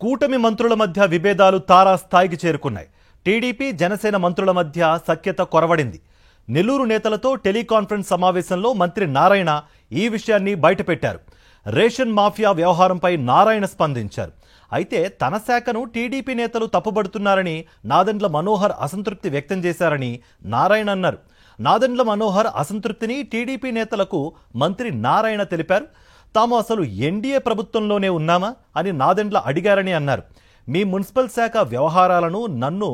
కూటమి మంత్రుల మధ్య విభేదాలు తారాస్థాయికి చేరుకున్నాయి. టీడీపీ జనసేన మంత్రుల మధ్య సఖ్యత కొరవడింది. నెల్లూరు నేతలతో టెలికాన్ఫరెన్స్ సమావేశంలో మంత్రి నారాయణ ఈ విషయాన్ని బయటపెట్టారు. రేషన్ మాఫియా వ్యవహారంపై నారాయణ స్పందించారు. అయితే తన శాఖను టీడీపీ నేతలు తప్పుబడుతున్నారని నాదెండ్ల మనోహర్ అసంతృప్తి వ్యక్తం చేశారని నారాయణ అన్నారు. నాదెండ్ల మనోహర్ అసంతృప్తిని టీడీపీ నేతలకు మంత్రి నారాయణ తెలిపారు. తాము అసలు ఎన్డీఏ ప్రభుత్వంలోనే ఉన్నామా అని నాదెండ్ల అడిగారని అన్నారు. మీ మున్సిపల్ శాఖ వ్యవహారాలను నన్ను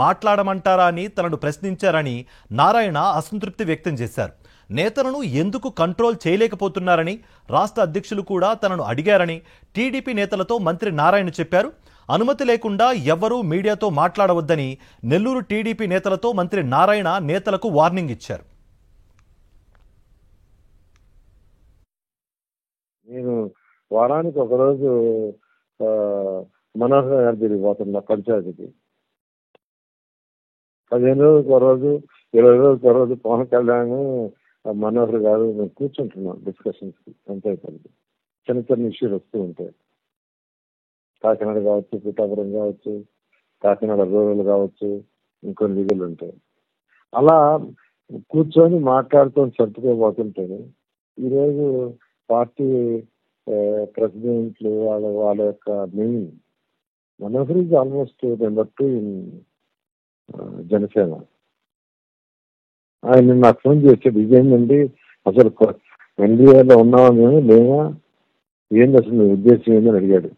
మాట్లాడమంటారా అని తనను ప్రశ్నించారని నారాయణ అసంతృప్తి వ్యక్తం చేశారు. నేతలను ఎందుకు కంట్రోల్ చేయలేకపోతున్నారని రాష్ట్ర అధ్యక్షులు కూడా తనను అడిగారని టీడీపీ నేతలతో మంత్రి నారాయణ చెప్పారు. అనుమతి లేకుండా ఎవ్వరూ మీడియాతో మాట్లాడవద్దని నెల్లూరు టీడీపీ నేతలతో మంత్రి నారాయణ నేతలకు వార్నింగ్ ఇచ్చారు. నేను వారానికి ఒకరోజు మనోహర్ గారి తిరిగిపోతున్నా పంచాయతీకి. 15 రోజులకు ఒక రోజు, 20 రోజులకు ఒక రోజు పవన్ కళ్యాణ్ మనోహర్ గారు మేము కూర్చుంటున్నాం డిస్కషన్స్కి. పంచాయతీకి చిన్న చిన్న ఇష్యూలు వస్తూ ఉంటాయి. కాకినాడ కావచ్చు, పిఠాపురం కావచ్చు, కాకినాడ రూరల్ కావచ్చు, ఇంకొన్ని లీగల్ ఉంటాయి. అలా కూర్చొని మాట్లాడుతూ సర్దుకోబోతుంటే ఈరోజు పార్టీ ప్రెసిడెంట్లు వాళ్ళ యొక్క main Manohar is almost number 2 in Janasena. ఆయన నాకు ఫోన్ చేశాడు, ఇదేంటండి అసలు ఎన్డీఏలో ఉన్నామా మేము లేమా, ఏంది అసలు ఉద్దేశం ఏందని అడిగాడు.